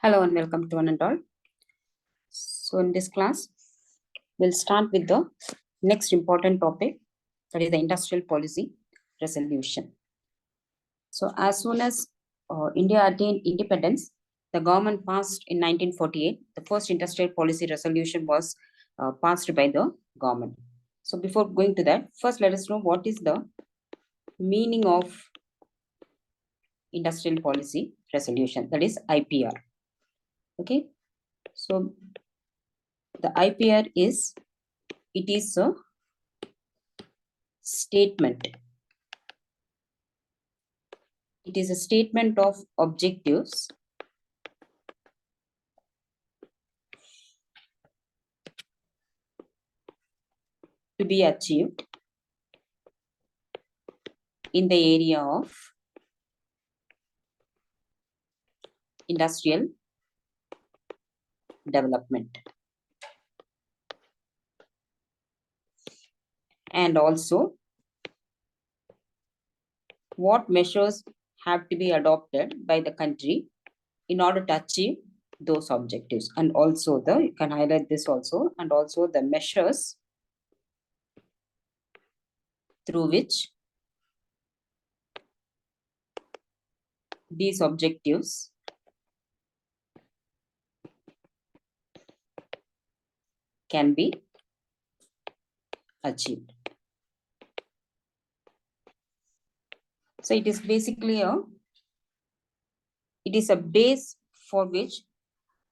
Hello and welcome to one and all. So in this class, we'll start with the next important topic, that is the industrial policy resolution. So as soon as India attained independence, the government passed in 1948. The first industrial policy resolution was passed by the government. So before going to that, first let us know what is the meaning of industrial policy resolution, that is IPR. Okay, so the IPR is, it is a statement. It is a statement of objectives to be achieved in the area of industrial development. And also, what measures have to be adopted by the country in order to achieve those objectives. And also you can highlight this also, and also the measures through which these objectives can be achieved. So it is basically it is a base for which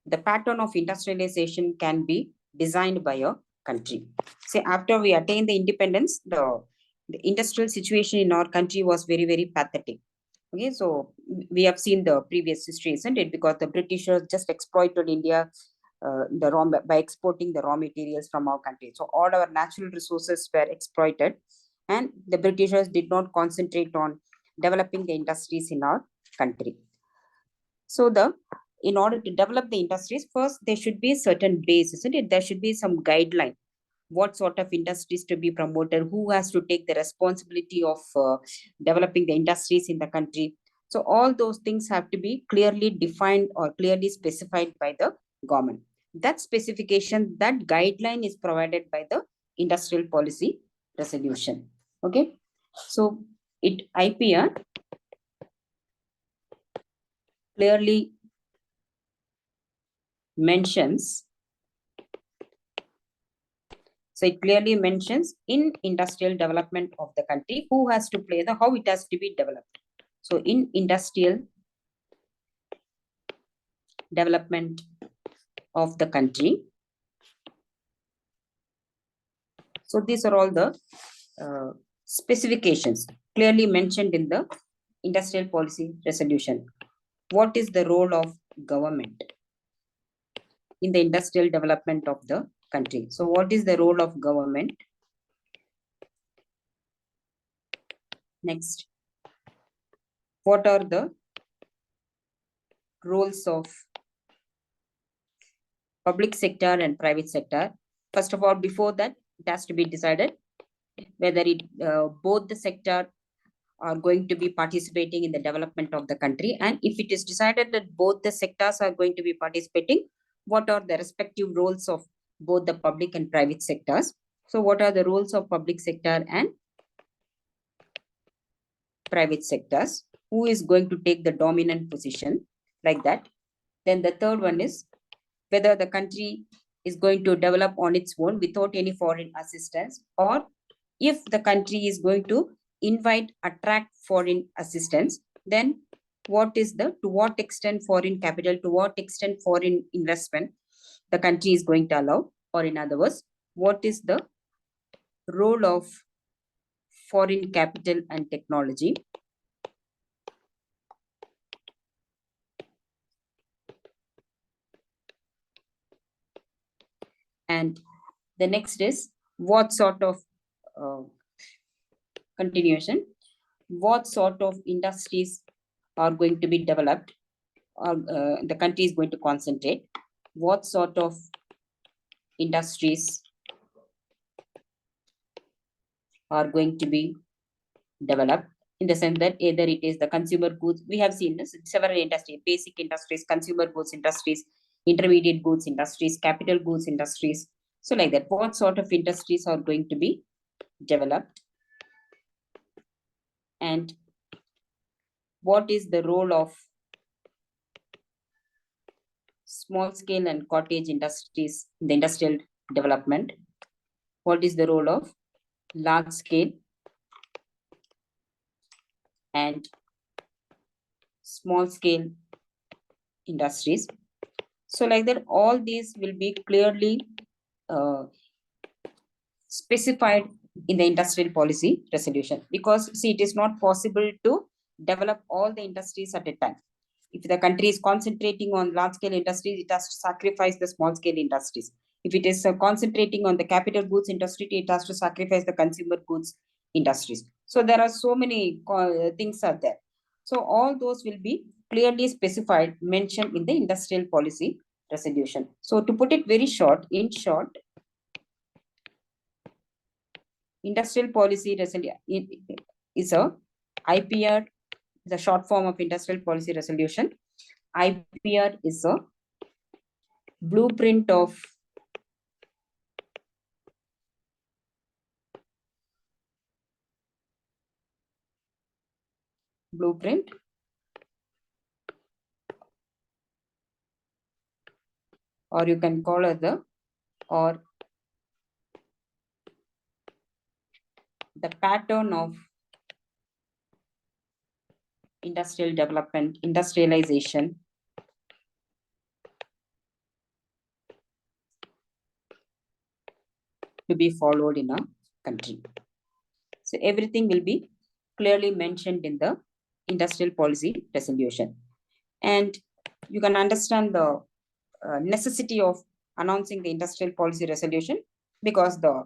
the pattern of industrialization can be designed by a country. Say after we attained the independence, the industrial situation in our country was very, very pathetic. Okay, so we have seen the previous history, isn't it? Because the Britishers just exploited India by exporting the raw materials from our country. So all our natural resources were exploited, and the Britishers did not concentrate on developing the industries in our country. So in order to develop the industries, first there should be a certain base, isn't it? There should be some guideline. What sort of industries to be promoted? Who has to take the responsibility of developing the industries in the country? So all those things have to be clearly defined or clearly specified by the government. That specification, that guideline is provided by the industrial policy resolution. Okay, so IPR clearly mentions, so it clearly mentions in industrial development of the country, who has to play how it has to be developed. So in industrial development of the country, so these are all the specifications clearly mentioned in the industrial policy resolution. What is the role of government in the industrial development of the country? So what is the role of government? Next, what are the roles of public sector and private sector? First of all, before that, it has to be decided whether both the sector are going to be participating in the development of the country. And if it is decided that both the sectors are going to be participating, what are the respective roles of both the public and private sectors? So what are the roles of public sector and private sectors? Who is going to take the dominant position, like that? Then the third one is whether the country is going to develop on its own without any foreign assistance, or if the country is going to attract foreign assistance, then to what extent foreign capital, to what extent foreign investment the country is going to allow, or in other words, what is the role of foreign capital and technology? And the next is what sort of continuation, what sort of industries are going to be developed, or the country is going to concentrate, what sort of industries are going to be developed, in the sense that either it is the consumer goods. We have seen this several industries, basic industries, consumer goods industries, intermediate goods industries, capital goods industries. So like that, what sort of industries are going to be developed, and what is the role of small scale and cottage industries in the industrial development? What is the role of large scale and small scale industries? So like that, all these will be clearly specified in the industrial policy resolution, because see, it is not possible to develop all the industries at a time. If the country is concentrating on large scale industries, it has to sacrifice the small scale industries. If it is concentrating on the capital goods industry, it has to sacrifice the consumer goods industries. So there are so many things are there. So all those will be clearly specified, mentioned in the industrial policy resolution. So to put it very short, in short, industrial policy resolution is a IPR, the short form of industrial policy resolution. IPR is a blueprint of or you can call it the pattern of industrial development, industrialization to be followed in a country. So everything will be clearly mentioned in the industrial policy resolution. And you can understand the necessity of announcing the industrial policy resolution, because the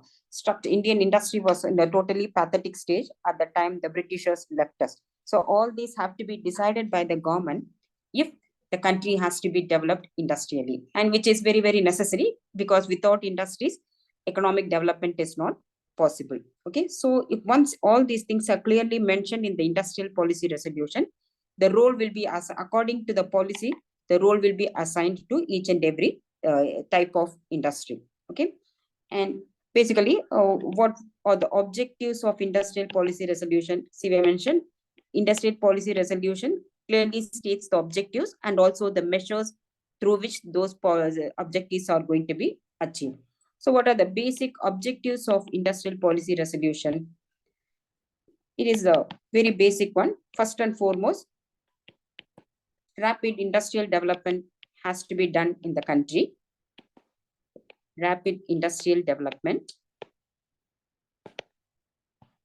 Indian industry was in a totally pathetic stage at the time the Britishers left us. So all these have to be decided by the government if the country has to be developed industrially, and which is very, very necessary, because without industries, economic development is not possible. Okay, so if once all these things are clearly mentioned in the industrial policy resolution, the role will be, as according to the policy, the role will be assigned to each and every type of industry. Okay, and basically what are the objectives of industrial policy resolution? See, we mentioned industrial policy resolution clearly states the objectives and also the measures through which those objectives are going to be achieved. So what are the basic objectives of industrial policy resolution? It is a very basic one. First and foremost, rapid industrial development has to be done in the country. Rapid industrial development.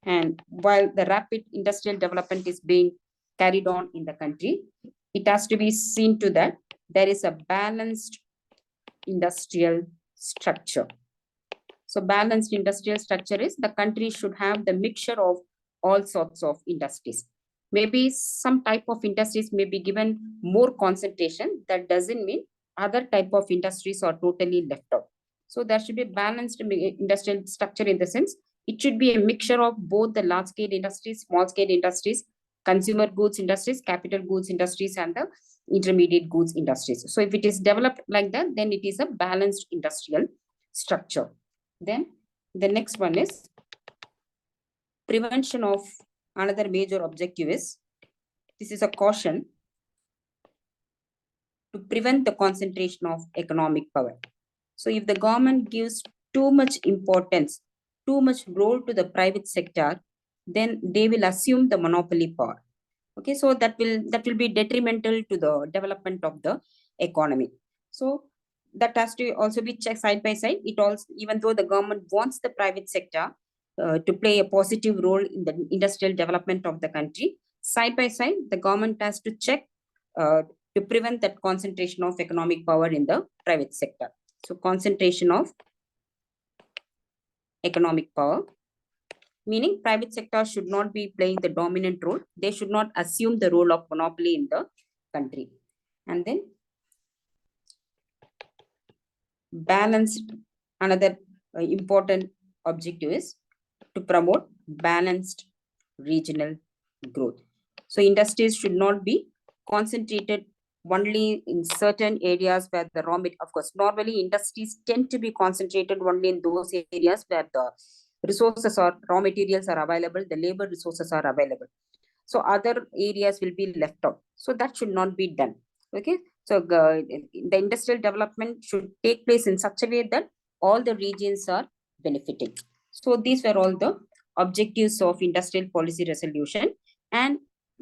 And while the rapid industrial development is being carried on in the country, it has to be seen to that there is a balanced industrial structure. So balanced industrial structure is the country should have the mixture of all sorts of industries. Maybe some type of industries may be given more concentration. That doesn't mean other type of industries are totally left out. So there should be balanced industrial structure, in the sense it should be a mixture of both the large scale industries, small scale industries, consumer goods industries, capital goods industries, and the intermediate goods industries. So if it is developed like that, then it is a balanced industrial structure. Then the next one is prevention of, another major objective is, this is a caution to prevent the concentration of economic power. So if the government gives too much importance, too much role to the private sector, then they will assume the monopoly power. Okay, so that will be detrimental to the development of the economy. So that has to also be checked side by side. It also, even though the government wants the private sector to play a positive role in the industrial development of the country, side by side, the government has to check to prevent that concentration of economic power in the private sector. So concentration of economic power, meaning private sector should not be playing the dominant role. They should not assume the role of monopoly in the country. And then balanced, another important objective is to promote balanced regional growth. So industries should not be concentrated only in certain areas where the raw material, of course, normally industries tend to be concentrated only in those areas where the resources or raw materials are available, the labor resources are available. So other areas will be left out. So that should not be done. Okay. So the industrial development should take place in such a way that all the regions are benefiting. So these were all the objectives of industrial policy resolution. And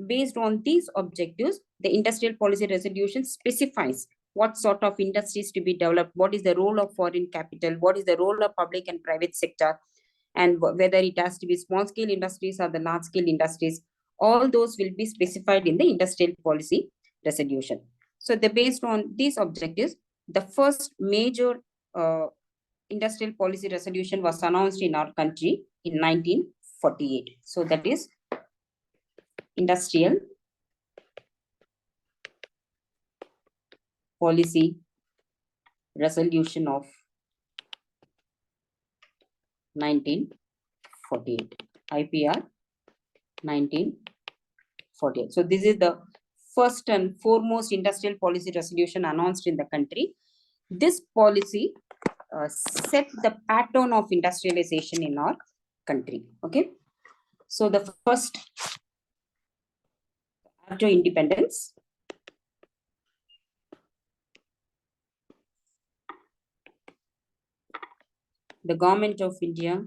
based on these objectives, the industrial policy resolution specifies what sort of industries to be developed, what is the role of foreign capital, what is the role of public and private sector, and whether it has to be small scale industries or the large scale industries. All those will be specified in the industrial policy resolution. So based on these objectives, the first major industrial policy resolution was announced in our country in 1948. So that is industrial policy resolution of 1948, IPR 1948. So this is the first and foremost industrial policy resolution announced in the country. This policy set the pattern of industrialization in our country. Okay. So the first, after independence, the government of India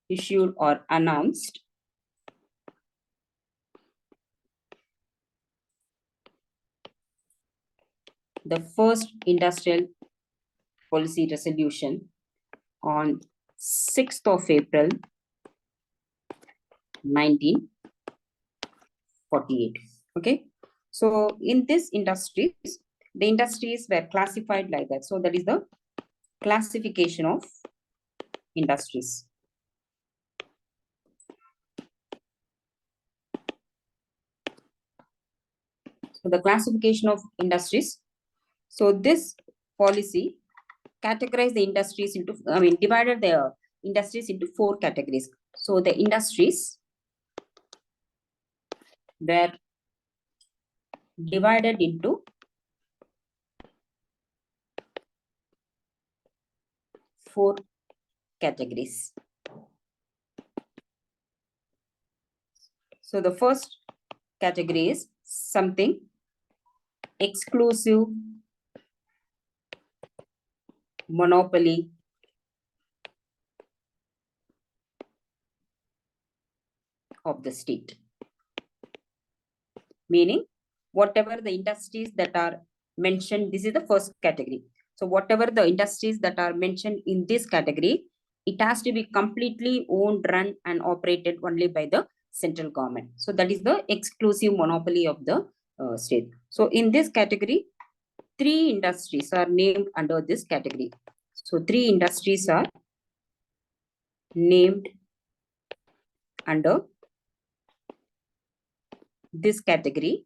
issued or announced the first industrial policy resolution on 6th of April 1948. Okay. So in this industries, the industries were classified like that. So that is the classification of industries. So the classification of industries. So this policy categorized the industries into, divided the industries into 4 categories. So the industries were divided into 4 categories. So the first category is something exclusive monopoly of the state. Meaning, whatever the industries that are mentioned, this is the first category. So whatever the industries that are mentioned in this category, it has to be completely owned, run, and operated only by the central government. So that is the exclusive monopoly of the state. So in this category, 3 industries are named under this category. So 3 industries are named under this category,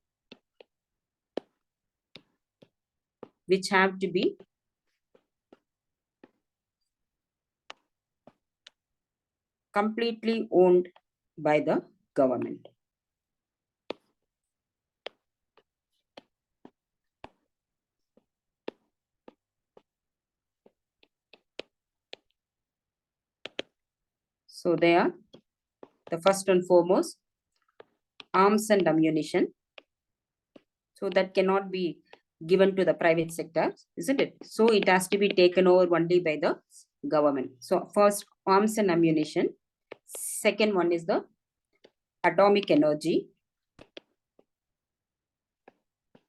which have to be completely owned by the government. So they are the first and foremost arms and ammunition. So that cannot be given to the private sector, isn't it? So it has to be taken over only by the government. So first, arms and ammunition. Second one is the atomic energy.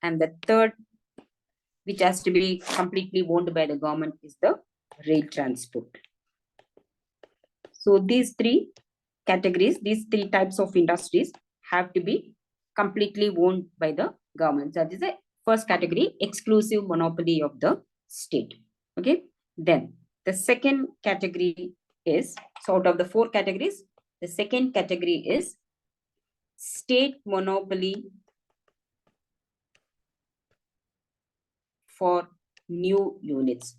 And the third, which has to be completely owned by the government, is the rail transport. So these 3 categories, these 3 types of industries have to be completely owned by the government. That is the first category, exclusive monopoly of the state. Okay. Then the second category is, so out of the 4 categories, the second category is state monopoly for new units.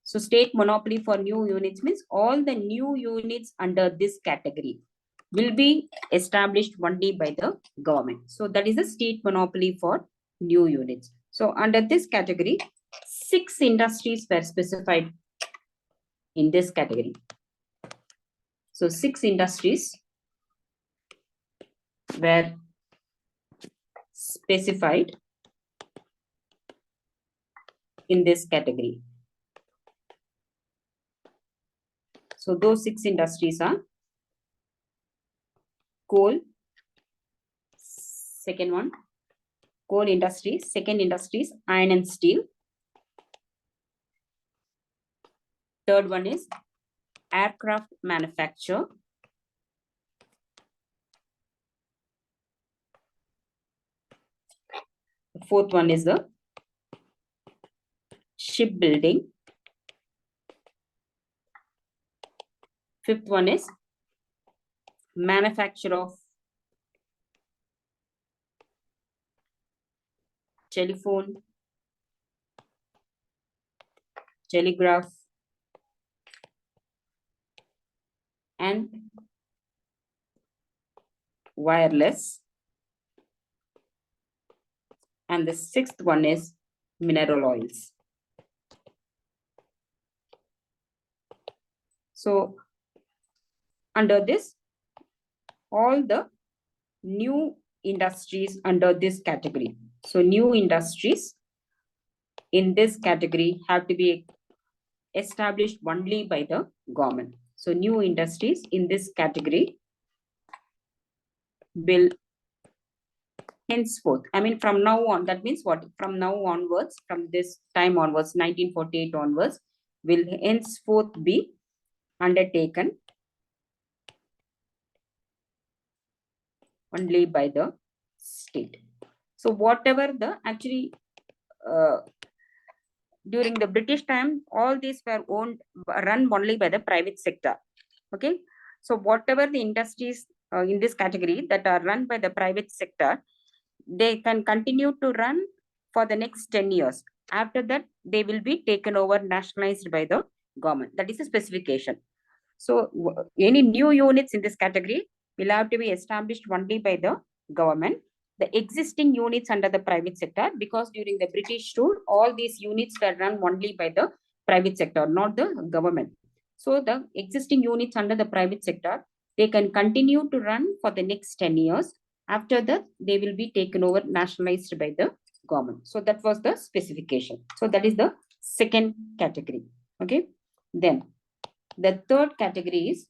So state monopoly for new units means all the new units under this category will be established only by the government. So that is a state monopoly for new units. So under this category, 6 industries were specified in this category. So 6 industries were specified in this category. So those 6 industries are coal, second one, coal industries, second industries, iron and steel. Third one is aircraft manufacture. The fourth one is the shipbuilding. Fifth one is manufacture of telephone, telegraph, and wireless. And the sixth one is mineral oils. So under this, all the new industries under this category. So new industries in this category have to be established only by the government. So new industries in this category will henceforth, I mean from now on, that means what? From now onwards, from this time onwards, 1948 onwards, will henceforth be undertaken only by the state. So whatever the actually during the British time, all these were run only by the private sector. Okay, so whatever the industries in this category that are run by the private sector, they can continue to run for the next 10 years. After that, they will be taken over, nationalized by the government. That is the specification. So any new units in this category will have to be established only by the government. The existing units under the private sector, because during the British rule, all these units were run only by the private sector, not the government. So the existing units under the private sector, they can continue to run for the next 10 years. After that, they will be taken over, nationalized by the government. So that was the specification. So that is the second category. Okay. Then the third category is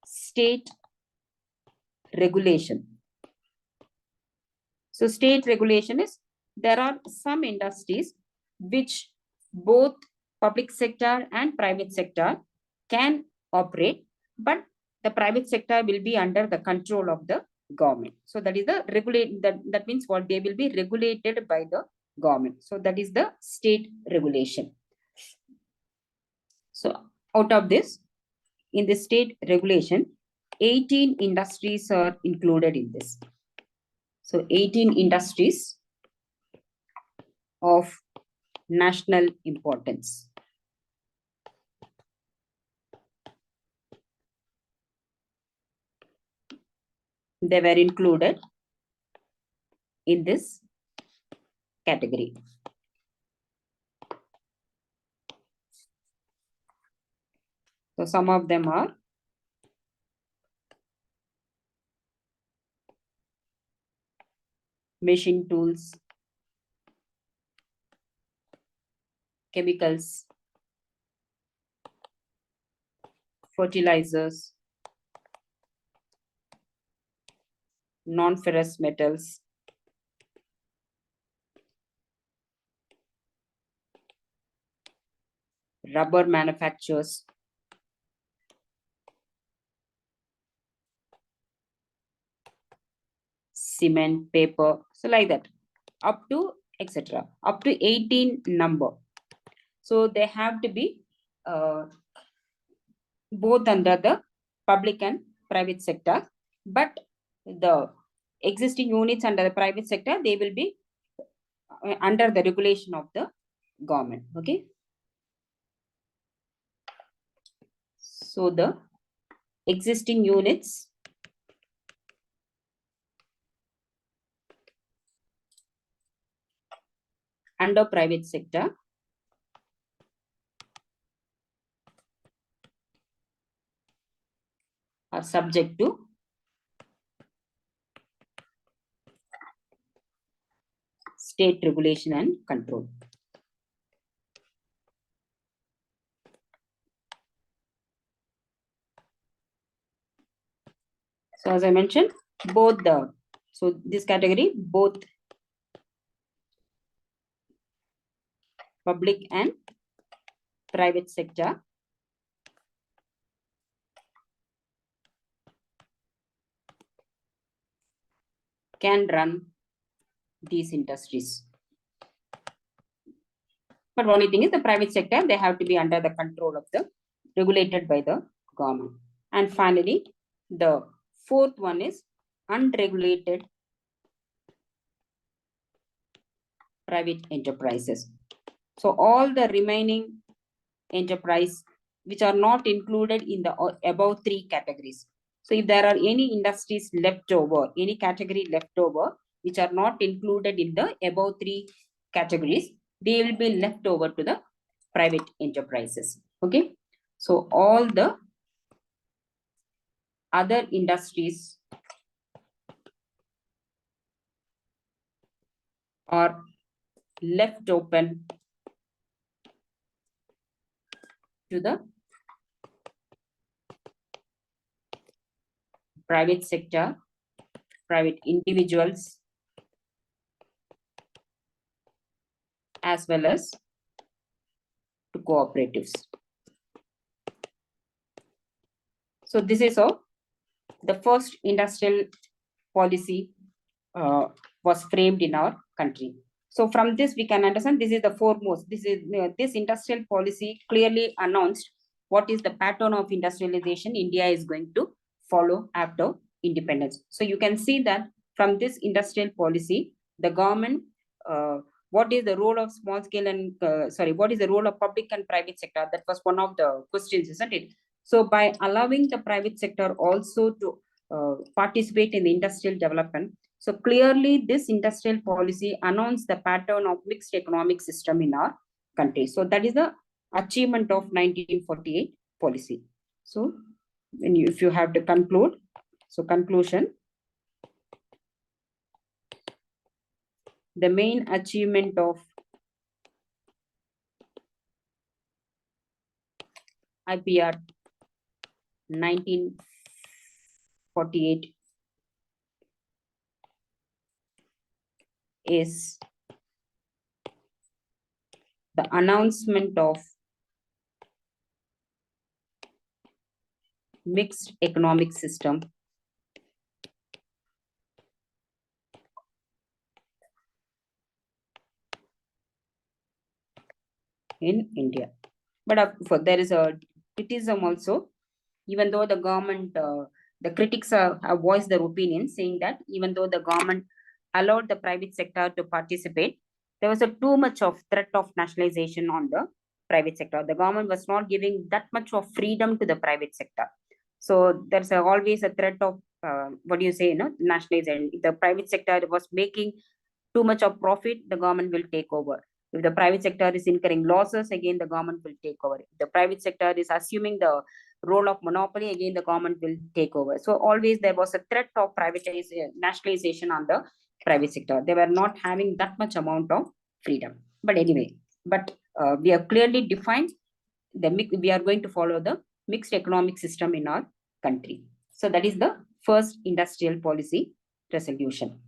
state regulation. So state regulation is, there are some industries which both public sector and private sector can operate, but the private sector will be under the control of the government. So that is the regulate, that means what? They will be regulated by the government. So that is the state regulation. So out of this, in the state regulation, 18 industries are included in this. So 18 industries of national importance. They were included in this category. So some of them are machine tools, chemicals, fertilizers, non-ferrous metals, rubber manufacturers, cement, paper, so like that, up to etc. Up to 18 number. So they have to be both under the public and private sector, but the existing units under the private sector, they will be under the regulation of the government. Okay. So the existing units under private sector are subject to state regulation and control. So as I mentioned, so this category, both public and private sector can run these industries. But only thing is the private sector, they have to be under the control of the regulated by the government. And finally, the fourth one is unregulated private enterprises. So all the remaining enterprise which are not included in the above three categories. So if there are any industries left over, any category left over, which are not included in the above three categories, they will be left over to the private enterprises. Okay. So all the other industries are left open to the private sector, private individuals, as well as to cooperatives. So this is how the first industrial policy was framed in our country. So from this we can understand this is the foremost. This industrial policy clearly announced what is the pattern of industrialization India is going to follow after independence. So you can see that from this industrial policy, the government, what is the role of small scale and what is the role of public and private sector? That was one of the questions, isn't it? So by allowing the private sector also to participate in the industrial development, so clearly this industrial policy announced the pattern of mixed economic system in our country. So that is the achievement of 1948 policy. So if you have to conclude, so conclusion, the main achievement of IPR 1948 is the announcement of mixed economic system in India. But there is a criticism also, even though the government, the critics have voiced their opinion saying that even though the government allowed the private sector to participate, there was a too much of threat of nationalization on the private sector. The government was not giving that much of freedom to the private sector. So there's always a threat of, what do you say, nationalization. If the private sector was making too much of profit, the government will take over. If the private sector is incurring losses, again, the government will take over. If the private sector is assuming the role of monopoly, again, the government will take over. So always there was a threat of privatization, nationalization on the private sector. They were not having that much amount of freedom. But anyway, we have clearly defined we are going to follow the mixed economic system in our country. So that is the first industrial policy resolution.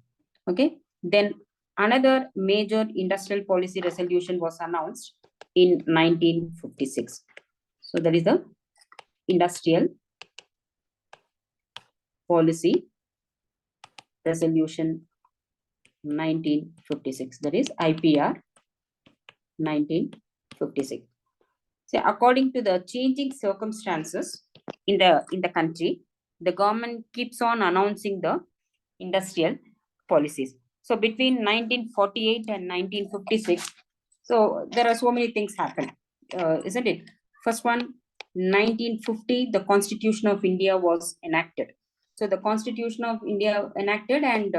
Okay. Then another major industrial policy resolution was announced in 1956. So that is the industrial policy resolution 1956. That is IPR 1956. So according to the changing circumstances in the country, the government keeps on announcing the industrial policies. So between 1948 and 1956, so there are so many things happen, isn't it? First one, 1950, the Constitution of India was enacted. So the Constitution of India enacted, and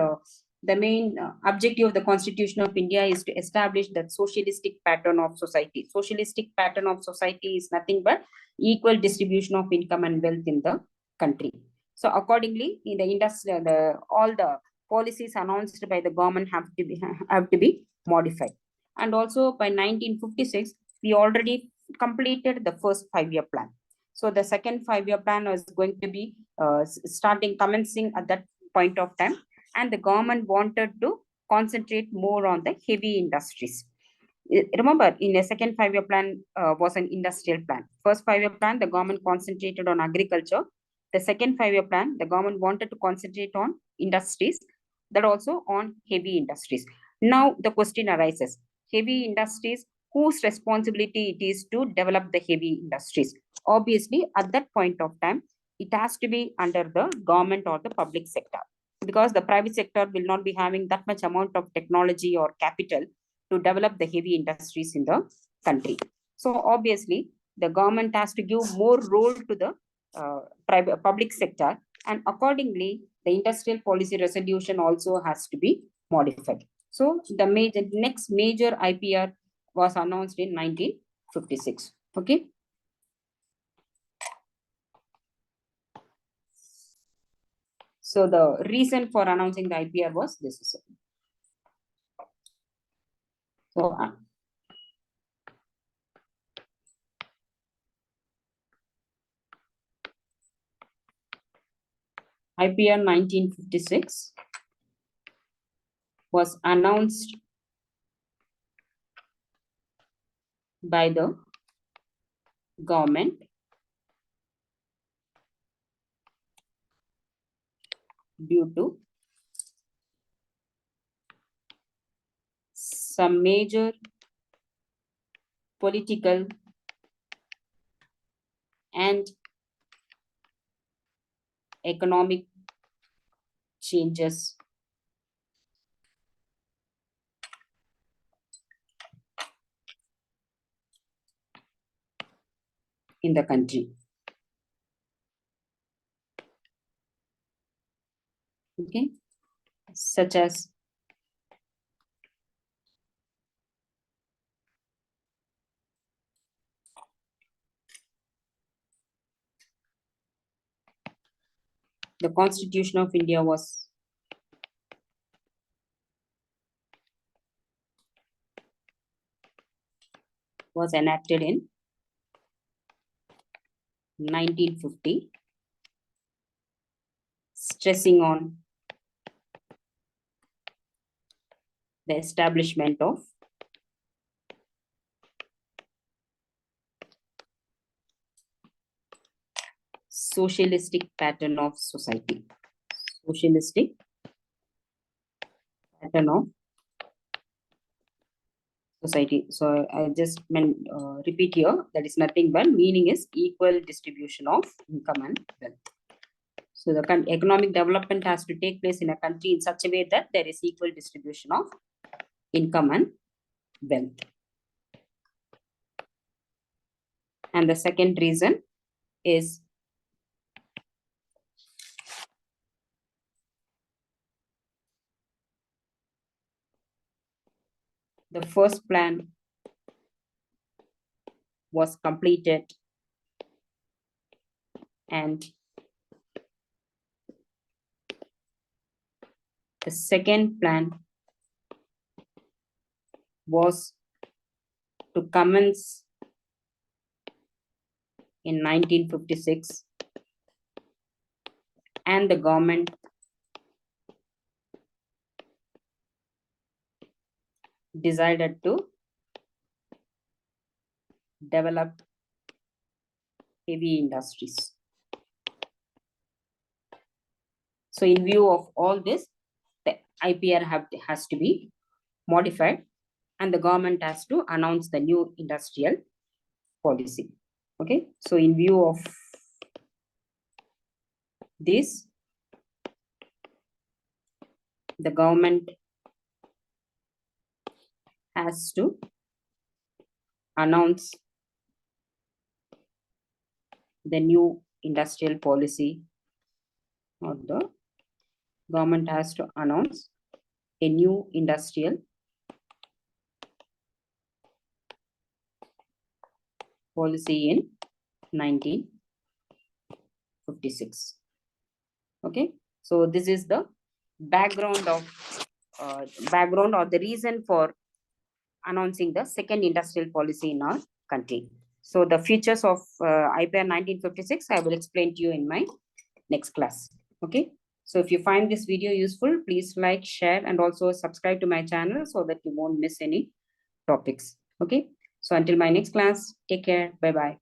the main objective of the Constitution of India is to establish that socialistic pattern of society. Socialistic pattern of society is nothing but equal distribution of income and wealth in the country. So accordingly, in the industry, all the policies announced by the government have to be modified. And also by 1956, we already completed the first 5-year plan. So the second 5-year plan was going to be commencing at that point of time, and the government wanted to concentrate more on the heavy industries. Remember, in a second 5-year plan was an industrial plan. First 5-year plan, the government concentrated on agriculture. The second 5-year plan, the government wanted to concentrate on industries, that also on heavy industries. Now the question arises, heavy industries, whose responsibility it is to develop the heavy industries? Obviously, at that point of time, it has to be under the government or the public sector, because the private sector will not be having that much amount of technology or capital to develop the heavy industries in the country. So obviously, the government has to give more role to the private public sector, and accordingly, the industrial policy resolution also has to be modified. So the next major IPR was announced in 1956. Okay. So the reason for announcing the IPR was this. So IPR 1956 was announced by the government due to some major political and economic changes in the country. Okay, such as the Constitution of India was enacted in 1950, stressing on the establishment of socialistic pattern of society. Socialistic pattern of society. So I just repeat here, that is nothing but meaning is equal distribution of income and wealth. So the economic development has to take place in a country in such a way that there is equal distribution of income and wealth. And the second reason is the first plan was completed and the second plan was to commence in 1956, and the government decided to develop heavy industries. So in view of all this, the IPR has to be modified, and the government has to announce the new industrial policy. Okay, so in view of this, the government has to announce the new industrial policy, or the government has to announce a new industrial policy in 1956. Okay, so this is the background of background or the reason for announcing the second industrial policy in our country. So the features of IPR 1956, I will explain to you in my next class. Okay. So if you find this video useful, please like, share, and also subscribe to my channel so that you won't miss any topics. Okay. So until my next class, take care. Bye-bye.